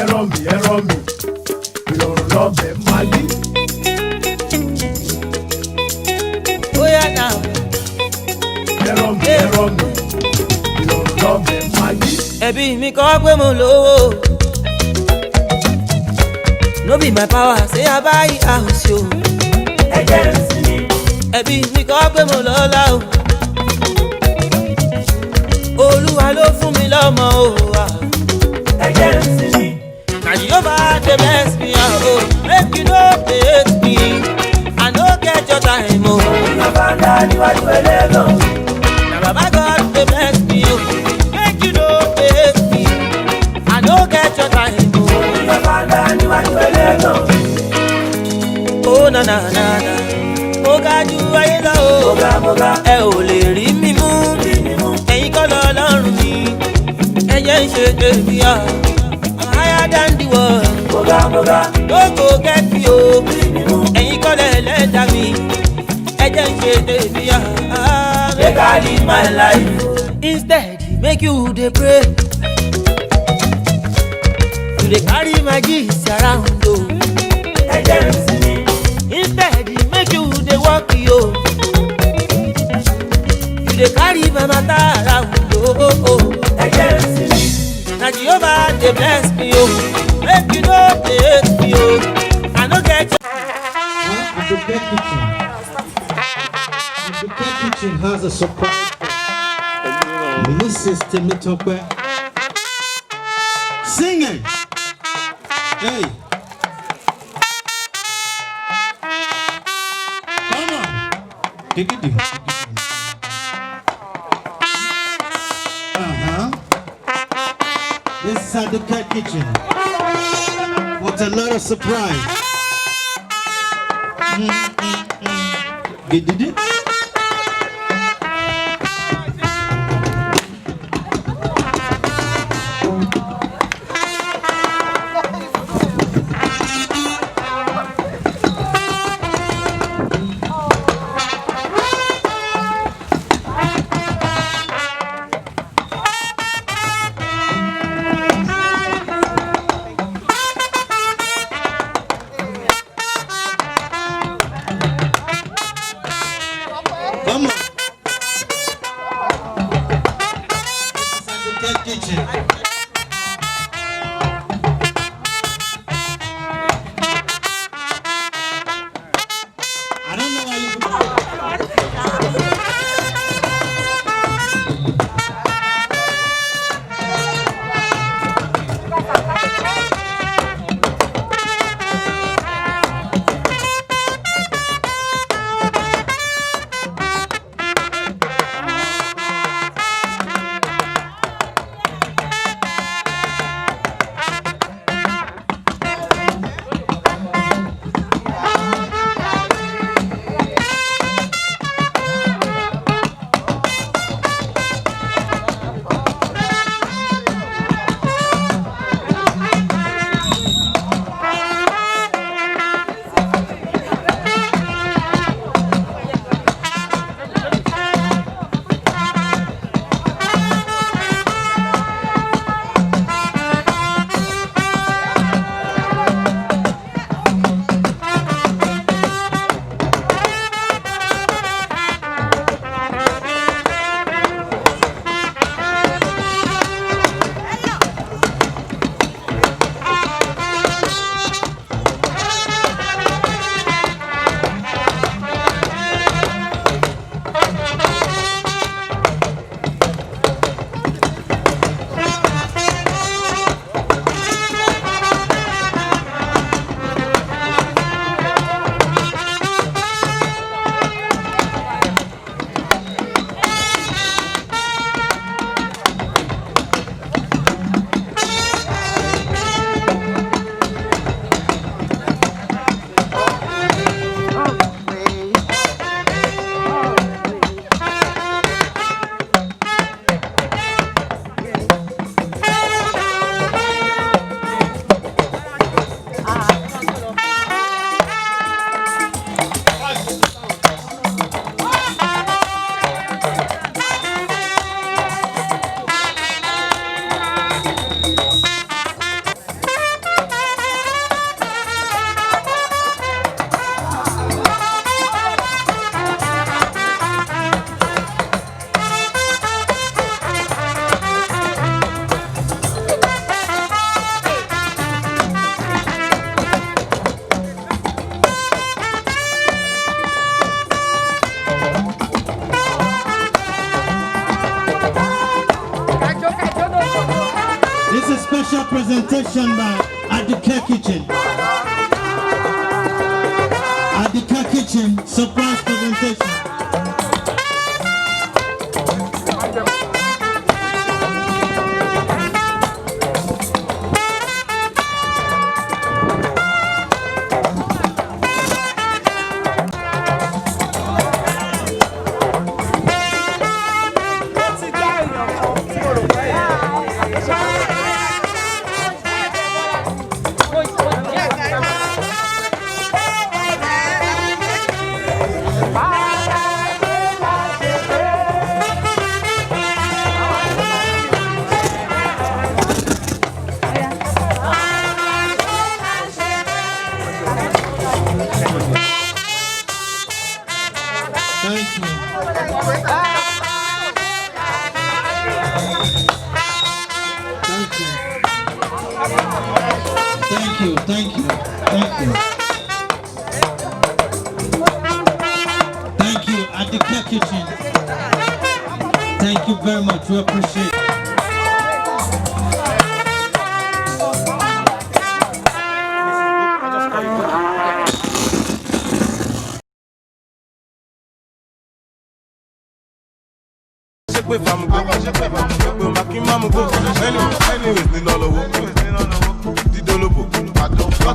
ẹ̀rọ mi, ìrọ̀rùn lọ́bẹ̀ máa yí. Oya now. Ẹ̀rọ mi, ìrọ̀rùn lọ́bẹ̀ máa yí. Ẹbí mi kọ́ pé mo lówó. No be my power, say I buy house yo. Ẹ̀jẹ̀ ń sinmi. Ẹbí mi kọ́ pé mo lọ́lá o. Olúwa ló fún mi lọ́mọ o. Ẹ̀jẹ̀ ń sinmi. Na Jehovah dey bless me o. Make you no hate me. I no get your time o. Bàbá ńlá níwájú ẹlẹ́gàn. Na Baba God dey bless me o. Make you no hate me. I no get your time o. Bàbá ńlá níwájú ẹlẹ́gàn. Oh na na na na. Mo ga ju ayé lọ o. Moga. Ẹ ò lè rí mi mú. Ẹ̀yin kọ́ lọ lọ́rùn mi. Ẹ jẹ́ ń ṣe tèmi à. I'm higher than the world. Moga. No go get me o. Ẹ̀yin kọ́ lẹ̀ lẹ́dà mi. Ẹ jẹ́ ń ṣe tèmi à. Make I live my life. Instead, make you dey pray. You dey carry my gist around o. Ẹ̀jẹ̀ ń sinmi. Instead, make you dey work yo. You dey carry my matter around o. Ẹ̀jẹ̀ ń sinmi. Na Jehovah dey bless me o. Make you no dey hate me o. I no get your... Aduke Kitchen. Aduke Kitchen has a surprise for Mrs. Temitope. Sing it. Hey. Come on. Dig it. This is Aduke Kitchen. What a lot of surprise. Did it? presentation by Adika Kitchen. Adika Kitchen, surprise presentation. Thank you. Thank you, Adika Kitchen. Thank you very much. We appreciate it.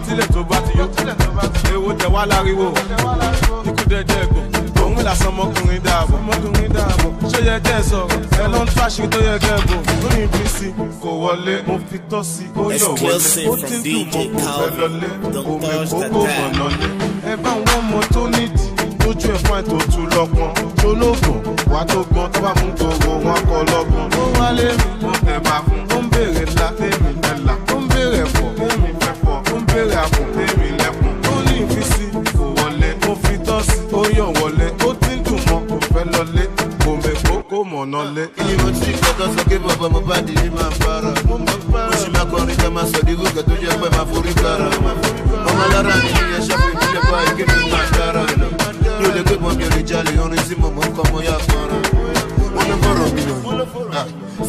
Tilẹ̀ tó bá ti yó, ewo tẹ̀ wá láriwo, ikú dẹ̀dẹ̀ gbò, òun là sọmọkùnrin dáàbò, ṣé yẹ kẹ́ ẹ sọ̀rọ̀, ẹ ló ń tó àṣírí tó yẹ kẹ́ ẹ bò, ó ní bí sí, kò wọlé, mo fi tọ́ sí, ó yọ̀ wọlé, ó ti ń dùn mọ́ kò fẹ́ lọlé, kò mẹ́kọ́ kò mọ̀ lọlé, ẹ bá wọn mọ tó nídìí, lójú ẹ̀ fún ètò òtún lọ́gbọ́n, tó lóògùn, wà tó gbọ́n, tó bá mú gbogbo wọn kọ lọ́gbọ́n, ó wálé mi, mo tẹ̀ bá fún, ó ń béèrè ńlá, tèmi ẹ̀là, ó ń béèrè ẹ̀fọ́, tèmi fẹ́ fọ́, ó ń béèrè àpò, tèmi lẹ́kùn, ó ní ìfisí, kò wọlé, mo fi tọ́ sí, ó yàn wọlé, ó ti ń dùn mọ́, kò fẹ́ lọlé, kò mẹ́kọ́ kò mọ̀ nọlé. Iye mo ti kọ́kọ́ sọ pé bàbá mo bá di ní máa para. Mo sì máa kọrin ká máa sọ dígò kẹ́ tó jẹ́ pé máa forí kára. Ọmọ lára mi ní ẹ̀ṣọ́ pé mi lè bá ike mi máa dára lọ. Mi ò lè gbé bọ́n mi ò lè jalè orin tí mo mọ̀ ń kọ́ mo yá fọ́nra. Wọ́n lè fọ̀rọ̀ mi lọ.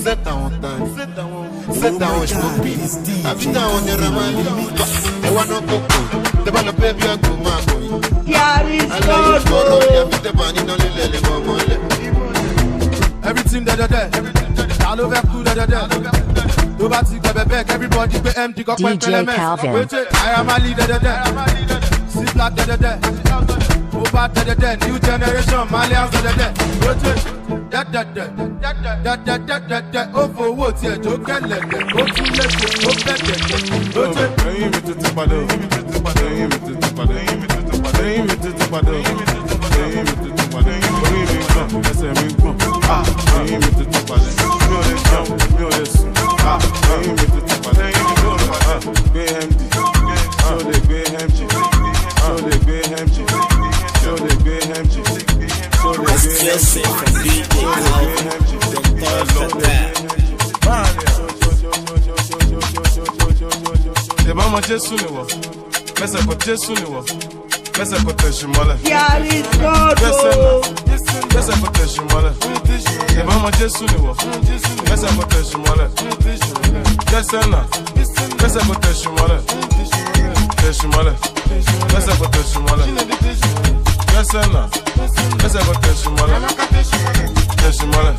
Set àwọn time, set àwọn ṣòbí. Àbí táwọn nira máa ń lò. Ẹ̀wọ̀n náà kò kò, tẹ́ bá lọ pé bí àgbò máa kò yín. Aláyé fọ̀rọ̀ mi àbí tẹ́ bá níná lílẹ̀ lè mọ̀ mọ́lẹ̀. Everything da, ta ló fẹ́ kú da. Tó bá ti gbẹ̀bẹ̀ bẹ́ẹ̀ everybody gbé MD kọ́ pẹ́ pẹ́lẹ́mẹ́. Wéjì ayamali da. C-Black da. Mo bá da. New generation Malians da. Wéjì da. Ó fowó tiẹ̀ jó kẹ́lẹ̀kẹ́. Ó tún léṣe, ó fẹ́ kẹ̀kẹ́. Wéjì. Ẹyin mi tuntun padà. Ẹyin mi tuntun padà. Ẹyin mi tuntun padà. Ẹyin mi tuntun padà. Ẹyin mi tuntun padà. Ẹyin mi tuntun padà. Ẹyin mi tuntun padà. Orí mi gbọ̀n, ẹsẹ̀ mi gbọ̀n. Ẹyin mi tuntun padà. Mi ò lè jẹun, mi ò lè sùn. Ẹyin mi tuntun padà. Ẹyin mi tuntun padà. Gbé MD, ṣó lè gbé MG, ṣó lè gbé MG, ṣó lè gbé MG, ṣó lè gbé MG. Ṣé bá mọ Jésù ni wọ̀? Mẹ́sẹ̀ kọ Jésù ni wọ̀? Mẹ́sẹ̀ kọ tẹ̀sí mọ́lẹ̀. Mẹ́sẹ̀ kọ tẹ̀sí mọ́lẹ̀. Ṣé bá mọ Jésù ni wọ̀? Mẹ́sẹ̀ kọ tẹ̀sí mọ́lẹ̀. Jẹ́sẹ̀ náà. Mẹ́sẹ̀ kọ tẹ̀sí mọ́lẹ̀. Tẹ̀sí mọ́lẹ̀. Mẹ́sẹ̀ kọ tẹ̀sí mọ́lẹ̀. Jẹ́sẹ̀ náà. Mẹ́sẹ̀ kọ tẹ̀sí mọ́lẹ̀. Tẹ̀sí mọ́lẹ̀.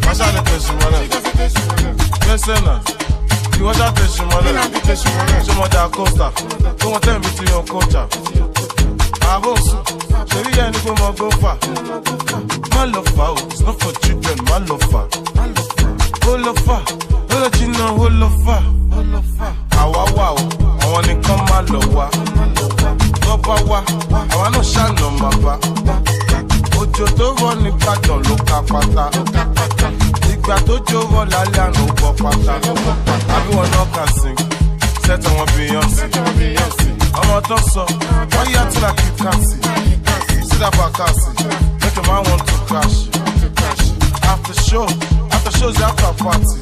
Máṣá ni tẹ̀sí mọ́lẹ̀. Jẹ́sẹ̀ náà. You want that fish money? Show me that coaster. Don't want them to your culture. I go so. Maybe I need to go far. My love for it's not for children. My love for. Oh love for. Oh let you know who love for. Wow. I want to come my love wa. Baba wa. I want no shine no mapa. Ojo to run ni padon lo ka pata. Ìgbà tó jówó lálẹ́ àná ó bọ́ pátá. Àbíwọ̀n náà kà sing, sẹ́tọ̀ wọn Beyoncé. Ọmọ tó sọ, wọ́n yá tí like you can see. Sídà Bàkàsì, make a man want to crash. After shows after party.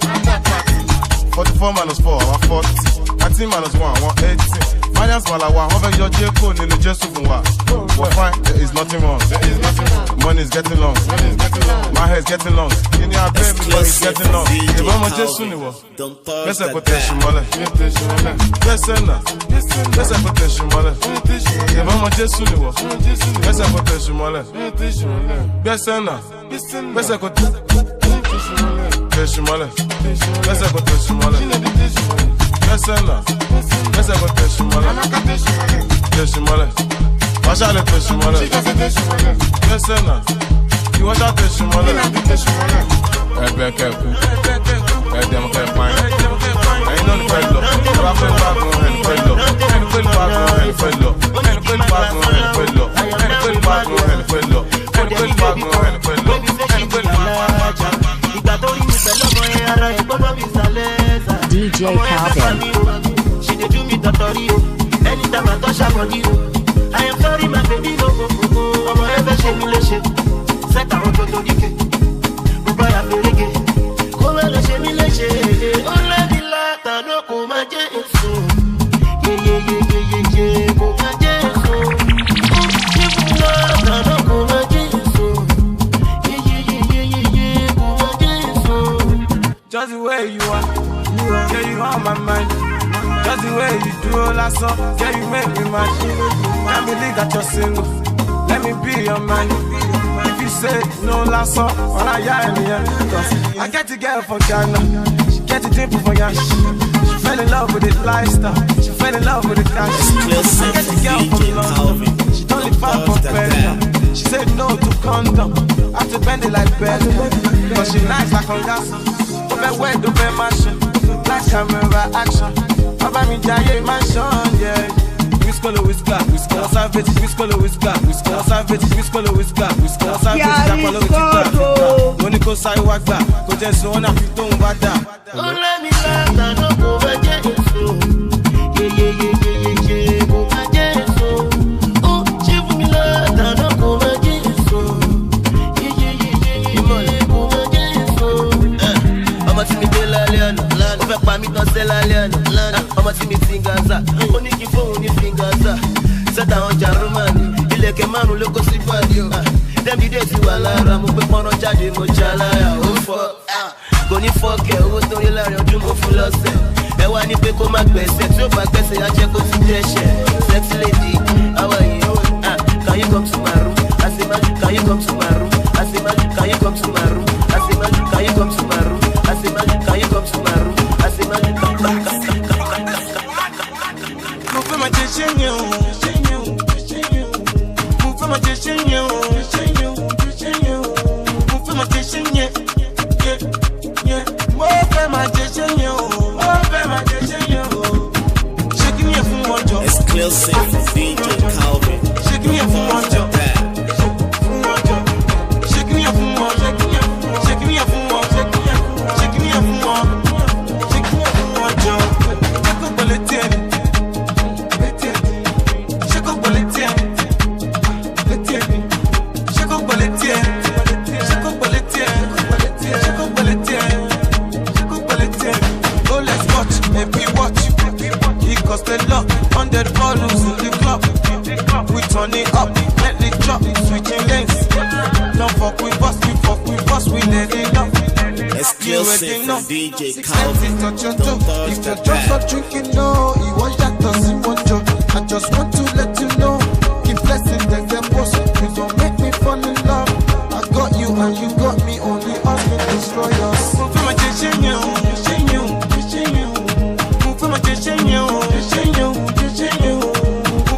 44 minus 4, I'm 40. 19 minus 1, I'm 18. Alliance Malawa, over your J-Co, in the Jesu Funwa. We're fine, there is nothing wrong. Money is getting long. My hair is getting long. In your baby, but it's getting long. The mama Jesu ni wo. Let's have potential, mother. Yes, na. Let's have potential, mother. The mama Jesu ni wo. Let's have potential, mother. Yes, na. Let's have potential, mother. Let's have potential, mother. Yes, na. Let's have potential, mother. Yes, mother. Watch out, let us mother. Yes, na. You watch out, let mother. Back up. Them can find. I ain't on the pedal. Rock and back on the pedal. And put back on the pedal. And put back on the pedal. And put back on the pedal. And put back on the pedal. And put DJ Calvin. She did do me totally. Anytime I touch her body, I am sorry, my baby, no go. I'm ever shaming the shit. Set out to the decay. Goodbye, I'm very gay. Go well, shaming the shit. Only the latter, no, come and get it so. Yeah. Go and get it so. If you latter, no, come and get it so. Yeah. Go and get it so. just the way you are. Yeah, you on my mind. Just the way you do all that song. Yeah, you make me mad. Can't believe that you're single. Let me be your man. If you say no last song, all I hear in the end. I get a girl from Ghana. She get a dimple for Yash. She fell in love with the lifestyle. She fell in love with the cash. I get a girl from London. She don't live far from Belgium. She said no to condom. I have to bend it like Belgium. Cause she nice like Ongasa. Don't wait, don't be mansion. Black camera action. Baba mi jaye mansion, yeah. Whiskolo whisker, whisker, savage, whiskolo whisker, whisker, savage, whiskolo whisker, whisker, savage, tapolo whisker. Moniko sai wagba, ko je so na fi to nbada. Oh let me laugh, I don't go back so. Yeah, go back so. Oh, she for me laugh, I don't go back so. Yeah, go back so. I'ma see me tell Aliano, Lano, fẹ́ pa mi tán sell Aliano, Lano. I'ma see me fingaza, only give phone ni fingaza. Set down Jarumani, ilẹ̀kẹ̀ márùn ló kó sí body o. Dem di days wà lára, mo pé pọ́nrán jáde mo jalaya, ó fọ́. Kò ní fọ́ọ̀kẹ́ owó tó rí láàrin ọdún mo fún lọ́sẹ̀. Ẹ wá ní pé kó má gbẹ̀sẹ̀, tí ó bá gbẹ̀sẹ̀ á jẹ́ kó ti dẹ́ṣẹ̀. Sexy lady, how are you? Can you come to my room? I say magic, can you come to my room? I say magic, can you come to my room? I say magic, can you come to my room? I say magic, can you come to my room? I say magic, can you come to my room? Move for my J-Shenyo, move for my J-Shenyo, move for my J-Shenyo, yeah. Move for my J-Shenyo, shaking me from one job. Exclusive DJ Calvin. Shaking me from one job. Shaking me from one job. Shaking me from one job. Shaking me from one. Shaking me from one job. Shake up bulletin. Shake up bulletin. Shake up bulletin. Shake up bulletin. Shake up bulletin. Shake up bulletin. Oh, let's watch. Maybe watch. It cost a lot. 100 bottles in the club. We turn it up. Let it drop. Switching lanes. Don't fuck with us. We fuck with us. We let it up. Exclusive from DJ Calvin. Touch your Don't toe. touch If the you just back. not drinking, no. You want that, doesn't want you. I just want to let you know. Keep blessing, then them boss. You don't make me fall in love. I got you and you got me. Only us can destroy us. Move for my J-Shenyo. Move for my J-Shenyo. Move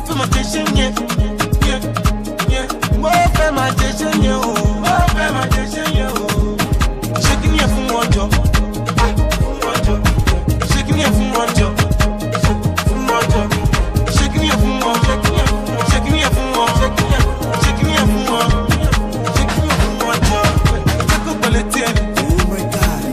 for my J-Shenyo. Yeah. Move for my J-Shenyo. Shaking me from one job. Shaking me from one job. Shaking me from one. Shaking me from one. Shaking me from one. Shaking me from one job. Take up bulletin. Oh my God.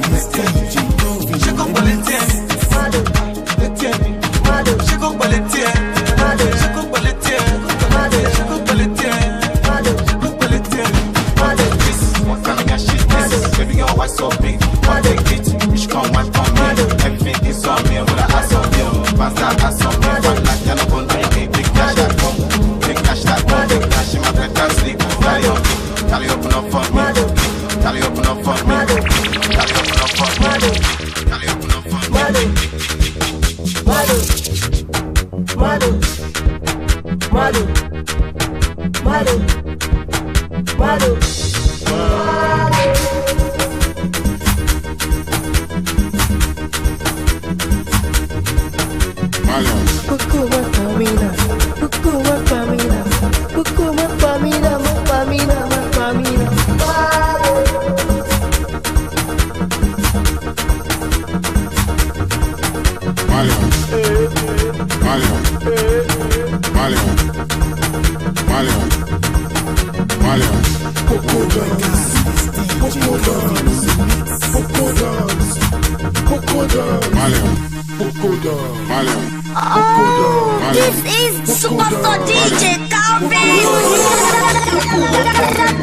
This is Superstar DJ Calvin.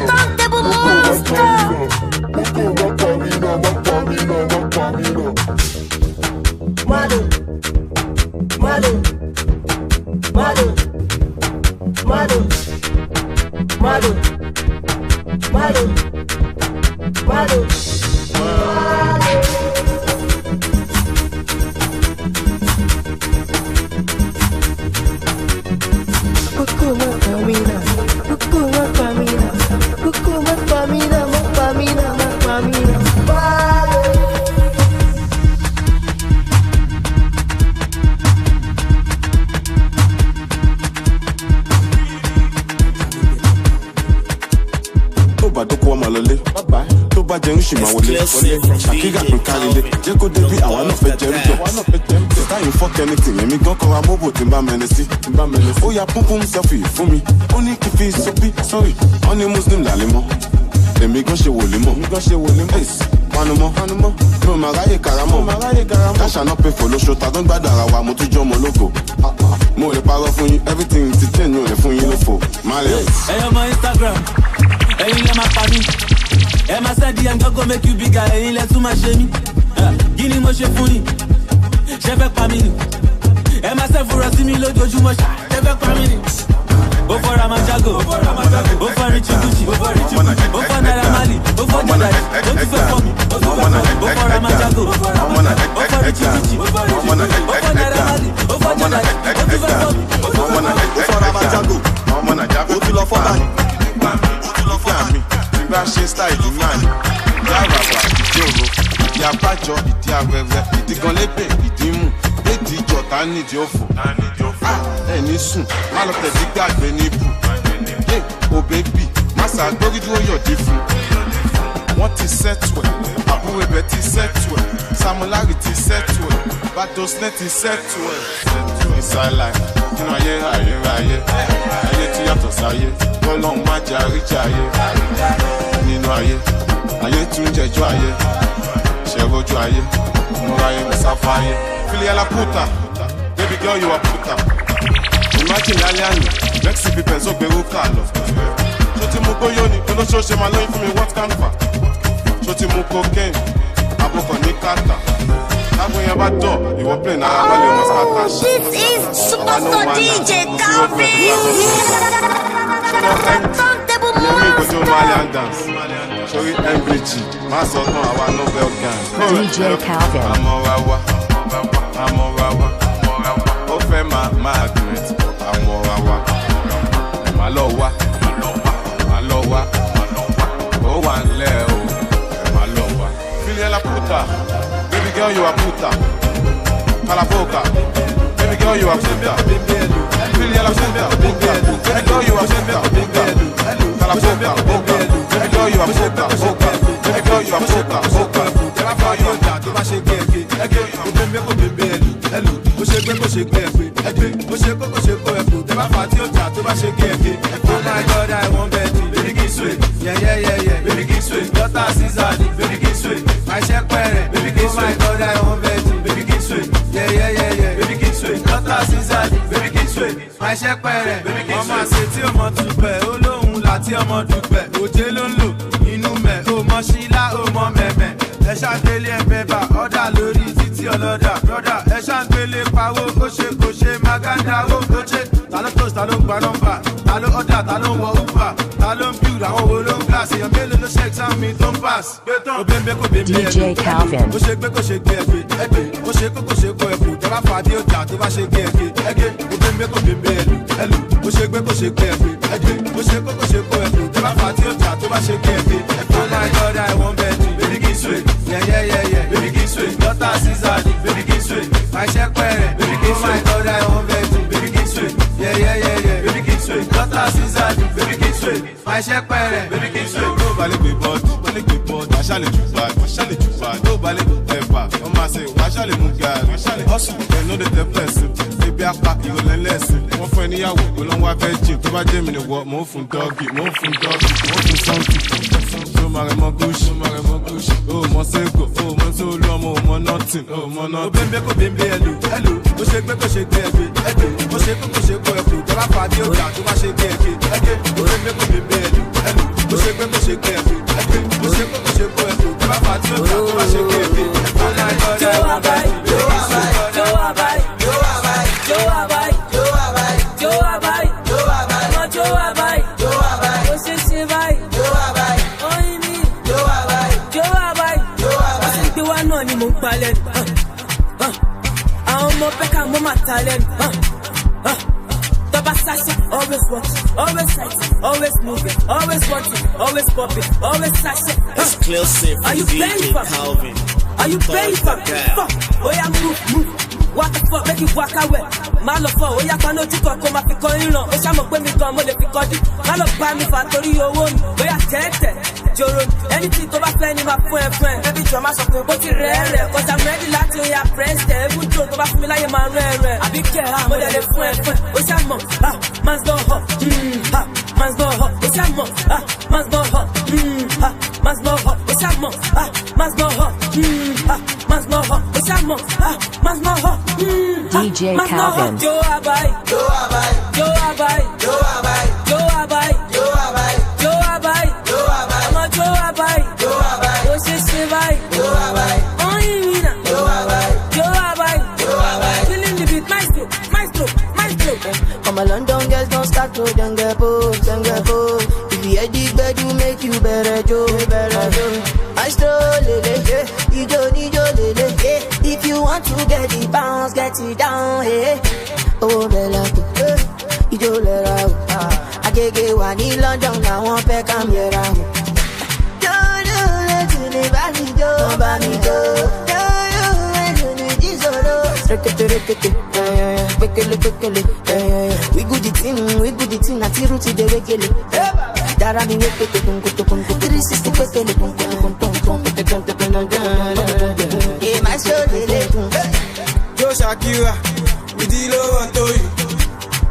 Turntable monster. Mado, Mado, Mado, Mado, Mado, Mado, Mado. Exclusive from DJ Calvin. Fuck anything, let me go call a mobile to my menacing. Oh, yeah, pum pum selfie for me. Only if it's sorry. Only Muslim Lalimo. Let me go show Limo. Ace, Panamo. No, Maraye Karamo. Cash and not pay for the show. I don't bother. I want to join my logo. More the power for you. Everything to 10 you for you for. Malian. Hey, on my Instagram. Hey, you my family. Hey, my said the young go make you bigger. Hey, let's do my shame. Guinea Moshe Funi. J'ai fait pas mini. Et ma sœur vous rassemble l'autre jour, moi j'ai fait pas mini. Au for Ramajago, au for Richie Gucci, au for Naramali, au for Jadai, au tu fais pour moi, au for Ramajago, au for Richie Gucci, au for Naramali, au for Jadai, au tu fais pour moi, au for Ramajago, au tu l'en fais pas. Tu vas chez Style du man. Y'a pas de job, il dit à vrai, il dit qu'on l'épée, il dit mou, il dit job, t'as ni dit au faux. Eh, ni sou, malo te dit gag, ni pou. Hey, oh baby, massa, go get you your different. What is set way? Abu Betty set way. Samularity set way. Battles net is set way. It's a lie. You know, aye. Tu y a ton saye. Colon majari jaye. Nino aye. Aye, tu n'jejo aye. Chego joye, Moraye Musafaye. Fili la puta, baby girl you a puta. Imagine Aliani, Mexico Benzo Peru Carlo. Shoti mu goyoni, kono shoshe malo for me what can fa. Shoti mu cocaine, aboko ni kata. Abu yabato, you were playing Arabale Masata. This is Superstar DJ Calvin. Turntable monster. Malian dance. Sorry, MBG. My son, I want Nobel gang. DJ Calvin. I'm Orawa. Open my magnet. I'm Orawa. Malowa. Oh, one Leo. Malowa. Filia la puta. Baby girl, you a puta. Calaboca. Baby girl, you a puta. Filia la puta. Baby girl, you a puta. Calaboca. Baby girl, you a puta. Baby girl, you a puta. Tó bá ṣe gbé ẹgbẹ́, ó bẹ́ mẹ́kọ̀ọ́ bẹ́ẹ̀ ẹlù, ó ṣe gbé kó ṣe gbé ẹgbẹ́, ó ṣe kó ṣe kó ẹ̀kú, tẹ́ bá fà tí ó jà tó bá ṣe gbé ẹgbẹ́. Oh my God, I want Betty, baby kì í sùn, yeah, baby kì í sùn, daughter Caesar, baby kì í sùn, àìṣẹ́ pẹ̀rẹ̀, baby kì í sùn. Oh my God, I want Betty, baby kì í sùn, yeah, baby kì í sùn, daughter Caesar, baby kì í sùn, àìṣẹ́ pẹ̀rẹ̀, baby kì í sùn. Ọmọ àṣẹ tí ọmọ dùpẹ̀, olóhùn láti ọmọ dùpẹ̀, òjé ló ń lò, inú mẹ́, ó mọ ṣílá, ó mọ mẹ́mẹ́. Ẹ ṣàgbélé ẹ̀bẹ̀bà ọ̀dà lórí títí ọlọ́dà brọ́dà ẹ ṣàgbélé pawó ó ṣe kò ṣe maganda ó ṣe ta ló toast ta ló ń gba nọ́mbà ta ló ọ̀dà ta ló ń wọ uber ta ló ń build àwọn wo ló ń glass èèyàn mélòó ló ṣe exam mi tó ń pass gbé tán ó bẹ́ẹ̀ kó bẹ́ẹ̀ DJ Calvin. ó ṣe gbé kó ṣe gbé ẹgbẹ́ ó ṣe kó ṣe kó ẹ̀kú tẹ́ bá fà á dé ọjà tó bá ṣe gbé ẹgbẹ́ ó bẹ́ẹ̀ kó bẹ́ẹ̀ ẹlù ó ṣe gbé kó ṣe gbé ẹgbẹ́ ó ṣe kó ṣe kó ẹ̀kú tẹ́ bá fà á dé ọjà tó bá ṣe gbé ẹgbẹ́. Oh my God, I want Betty, baby kì í sùn. Yeah, baby kì í sùn. Daughter Caesar, baby kì í sùn. Àìṣẹ́ pẹ̀rẹ̀, baby kì í sùn. Oh my God, I want Betty, baby kì í sùn. Yeah, baby kì í sùn. Daughter Caesar, baby kì í sùn. Àìṣẹ́ pẹ̀rẹ̀, baby kì í sùn. Tó balẹ̀ gbé bọ́ọ̀dù, wàṣálẹ̀ jù bá, tó balẹ̀ ẹ̀fà, wọ́n máa ṣe wàṣálẹ̀ mú gàrí. Hustle, ẹ̀ ló dé tẹ́ pẹ̀sì, ebi apá ìrọ̀lẹ́ lẹ́sìn. Wọ́n fún ẹ níyàwó, olóńgbò afẹ́ jìn, tó bá jẹ́ mi ni wọ́, mò ń fún dọ́ọ̀gì, mò ń fún sọ́ọ̀gì. maremo gush, oh mon seko, oh mon solo, mon nothing, oh mon nothing. Oh bembe ko bembe hello, hello. Mo shake ko shake hello, mo shake ko hello. Tell a party o ja, to ma shake hello. Oh bembe ko bembe hello, hello. Mo shake ko shake hello, mo shake ko hello. Tell a party o ja, to ma shake hello. Oh my God, Joe Abai, Joe Abai, Joe Abai, Joe Abai, Joe Abai, Joe Abai, Joe Abai, Joe Abai, no Joe Abai, Joe Abai, o se se vai, Joe Abai, oi mi, Joe Abai, Joe Abai, Joe Abai. O se ti wa no ni mo palẹ̀. I'm more back, I'm more talent. Double sasha, always watching, always sighting, always moving, always watching, always popping, always sasha. Exclusive from DJ Calvin. Are you paying for fuck? Oh yeah, move. What the fuck, make you walk away. Malo for, oh yeah, kano tiko koma fi koyin lo. O sha mo pe mi gan mo le fi kodi. Malo pa mi fa tori owo ni. Oh yeah, tete. Joro, anything to ba fe ni ma fún ẹ friend. Baby drama so pe bo ti rere. Cause I'm ready láti o ya press te. Even though to ba fún mi láyé ma rere. Abi ke ha mo le fún ẹ friend. O sha mo, man's go hot. Man's go hot. O sha mo, man's go hot. Man's go hot. O sha mo, man's go hot. Man's go hot. O sha mo, man's go hot. DJ Calvin. Joe Abai, Joe Abai, Joe Abai, Joe Abai, Joe Abai, Joe Abai, Joe Abai, Joe Abai, I'm a Joe Abai, Joe Abai, o se se vai, Joe Abai, on Irina, Joe Abai, Joe Abai, Joe Abai, killing the beat, maestro. All my London girls don't start to then get bold. If you hear the bed, you make you better Joe. I stroll lele, you don't need your lele. If you want to get the bounce, get it down, hey. Oh Bella, you don't let out. I can't get one in London, I want back, I'm here. Don't let you live, I need you, don't me go. We good the thing, at the root of the regular. That I mean, 360 yeah, my soul, Joe Shakira, we deal over to you.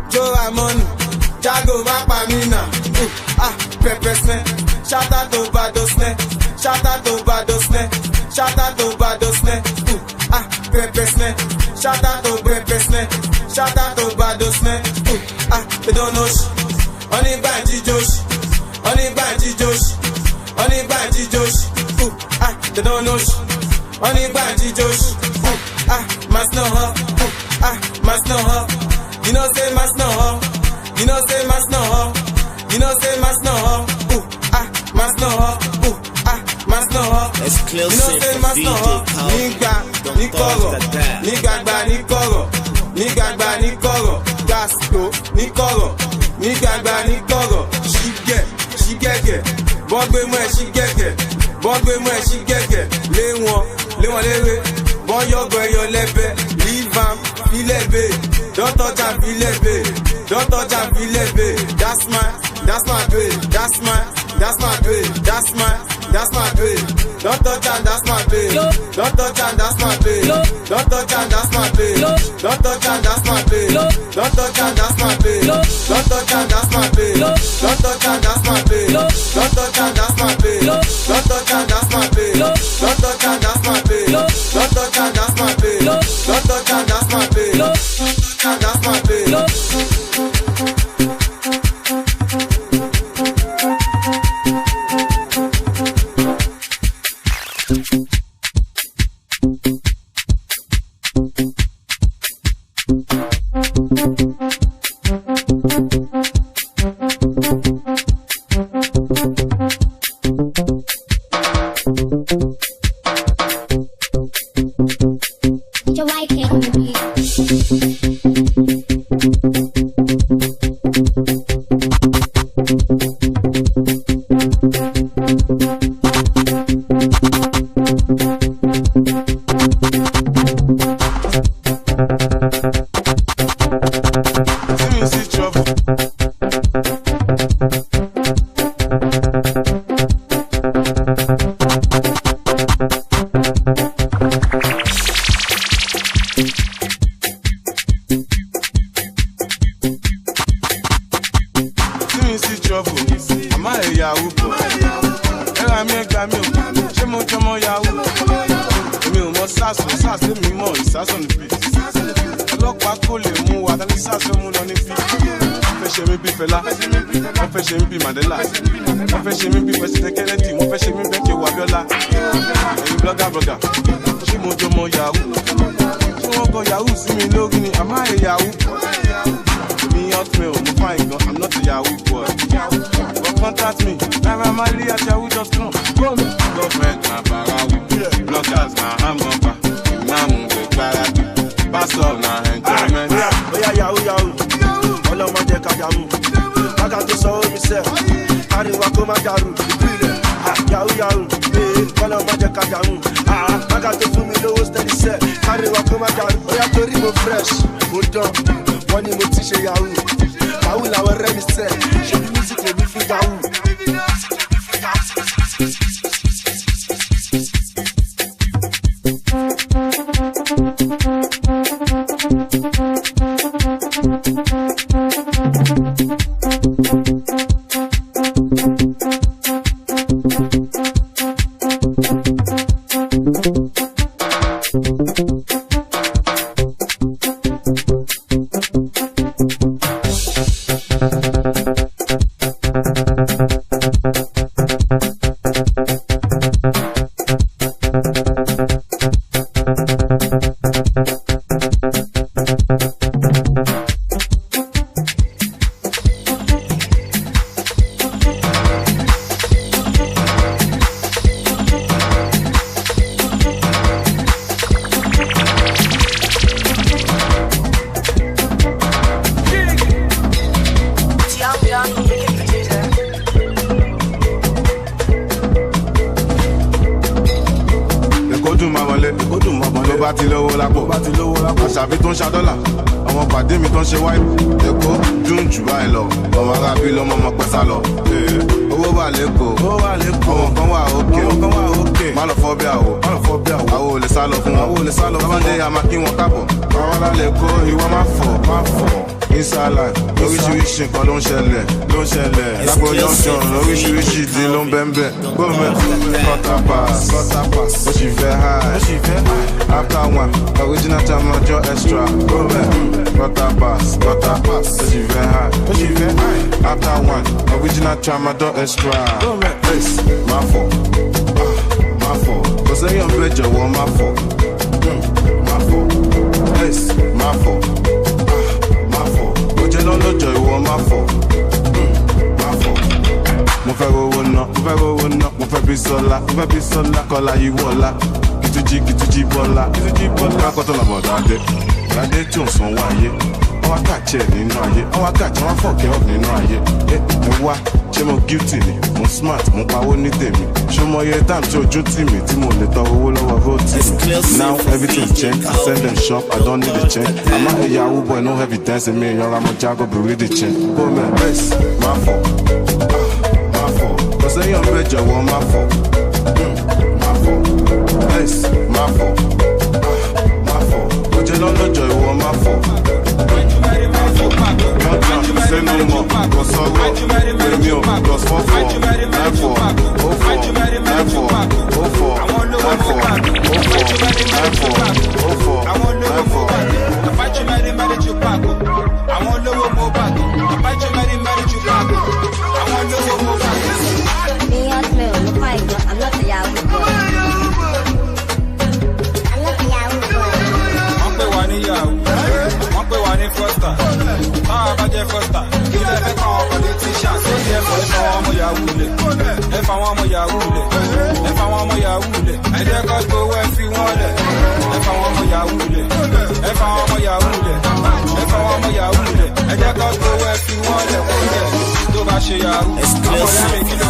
Joe Amon, Jago Mapamina, Pepper Snare, shout out to Badosne, shout out to Badosne, shout out to Badosne, Pepper Snare, shout out to Pepper Snare, shout out to Badosne, they don't know she, only Banji Josh, only Banji Josh, only Banji Josh, they don't know she, only Banji Josh, must know her, must know her, you know say must know her, you know say must know her, you know say must know her, must know her, must know her, exclusive you know say must know her, Nigga ni koro, Gasto ni koro, Nigga ni koro, she get, Bogwe mwen she get, le won lewe, bon yo lebe, leave am, filebe, don't touch am filebe, that's my babe, that's my babe, that's my babe, don't touch am, that's my babe, don't touch am, that's my babe, don't touch am, that's my babe, don't touch am, that's my babe, don't touch am, that's my babe, don't touch am, that's my babe, don't touch am, that's my babe, don't touch am, that's my babe, don't touch am, that's my babe, don't touch am, that's my babe, don't touch am, that's my babe, don't touch am, that's my babe, don't touch am, that's my babe. gbà mí o, ṣé mo jọmọ yahoo? Mi ò mọ sars mi mọ ìsásùn níbí. Ọlọ́pàá kò lè mú wa, tani sars fẹ́ mú lọ níbí. Wọ́n fẹ́ ṣe mí bí Fẹlá, wọ́n fẹ́ ṣe mí bí Mandela, wọ́n fẹ́ ṣe mí bí President Kennedy, wọ́n fẹ́ ṣe mí bẹ́ẹ̀ kí ewu Abíọ́lá. Ẹ̀yin blogger ṣé mo jọmọ yahoo? Ṣé wọ́n kọ yahoo sí mi lórí ni? Am I a yahoo? Me hotmail, mo fine gan, I'm not a yahoo boy. But contact me, Naira Marley at yahoo.com. Government na barawu, bloggers na hamburger, imam dey gbáradì, pastor na enjoyment. Oya yahoo, ọlọ́mọ jẹ́ ká yahoo. Bága tó sọ omi sẹ́, káríwá kó má dàrú. Yahoo, ọlọ́mọ jẹ́ ká yahoo. Bága tó fún mi lówó steady sẹ́, káríwá kó má dàrú. Oya torí mo fresh, mo dán, wọ́n ní mo ti ṣe yahoo. Yahoo làwọn rẹ́ mi sẹ́, ṣe bí music lè mi fún yahoo. Nǹkan ló ń ṣẹlẹ̀ lágbo yọ̀ǹṣọ̀n lóríṣiríṣi ìdí ló ń bẹ́ńbẹ́ gómẹ̀ quarter pass ó sì fẹ́ high after one original time ọjọ́ extra gómẹ̀ quarter pass ó sì fẹ́ high after one original time ọjọ́ extra gómẹ̀ place máa fọ̀ kò sẹ́yìn ọ̀bẹ jọ̀wọ́ máa fọ̀ place máa fọ̀ lọ́jọ́ ìwọ máa fọ̀ mo fẹ́ rówó ná mo fẹ́ bí sọ́lá kọ́lá yìí wọ́lá kìtújí bọ́lá lákọ̀tọ̀ làbọ̀dọ̀ adé tí ò ń sanwó ayé wọ́n wá kàchẹ́ nínú ayé wọ́n wá kàchẹ́ wọ́n fọ̀kẹ́ ọ̀f nínú ayé ẹ wá ṣé mo guilty ni mo smart mo pawó ní tèmi ṣé mo yẹ time tí ojú tì mí tí mo lè tọrọ owó lọ́wọ́ vote mi now everything change I send them shop I don't need a change I'm not a yahoo boy no evidence in me yan ra mo jago bèrè the chain go man best máa fọ̀ kò sẹ́yìn ọ̀bẹ jọ̀wọ́ máa fọ̀ best máa fọ̀ kò jẹ́ lọ́lọ́jọ́ ìwọ máa fọ̀. Say no more, go sorrow, èmi ò go for 'Cause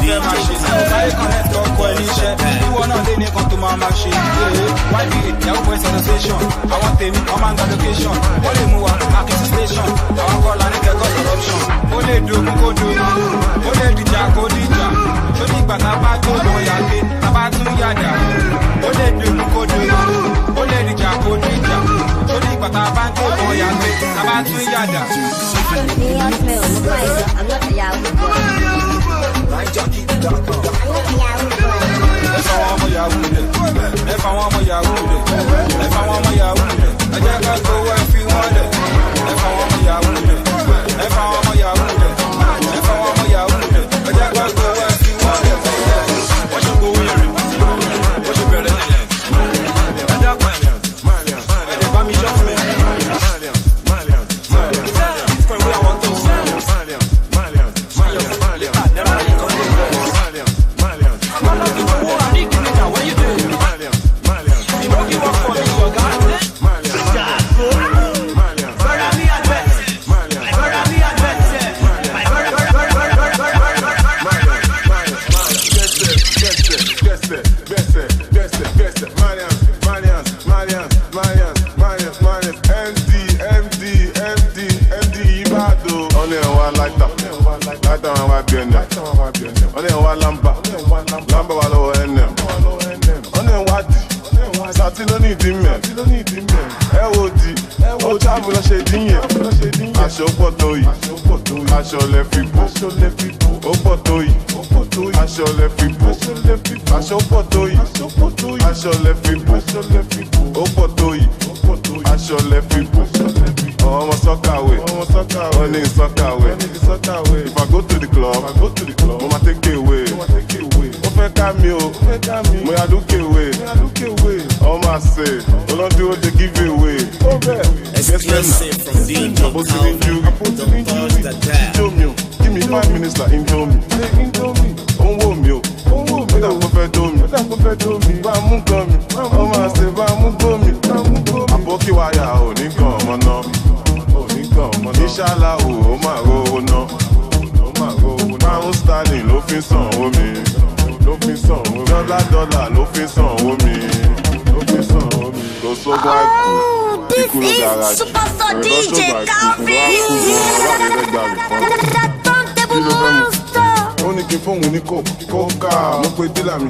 BNM. On est en Lamba. Lamba va l'eau NM. On est en Wadi. Sati ló ní ìdí mẹ́. Ẹ wo di. Ó tábù lọ ṣe dín yẹn. Aṣọ pọ̀ tó yìí. Aṣọ lẹ fi bò. Ó pọ̀ tó yìí. Aṣọ lẹ fi bò. Aṣọ pọ̀ tó yìí. Aṣọ lẹ fi bò. Ó pọ̀ tó yìí. Aṣọ lẹ fi bò. Ọmọ sọ́kàwé. Wọ́n ní sọ́kàwé. If I go to the club, mo ma take away. Ó fẹ́ ká mi o. Mo yà lókè wé. All my say, don't do what they give away. Exclusive from DJ Calvin, the boss that died. Give me 5 minutes like Indomie. Don't me, make a perfect domi. Ba mu gan mi, all my say ba mu gan mi. Aboki waya o ni gan mo na. Inshallah o ma ro na. Pound sterling ló fi sanwó mi. Dollar ló fi sanwó mi. Oh, this is Superstar DJ Calvin. Turntable monster. Ó ní kí n fóun ní kóká, mo pe dílà mi.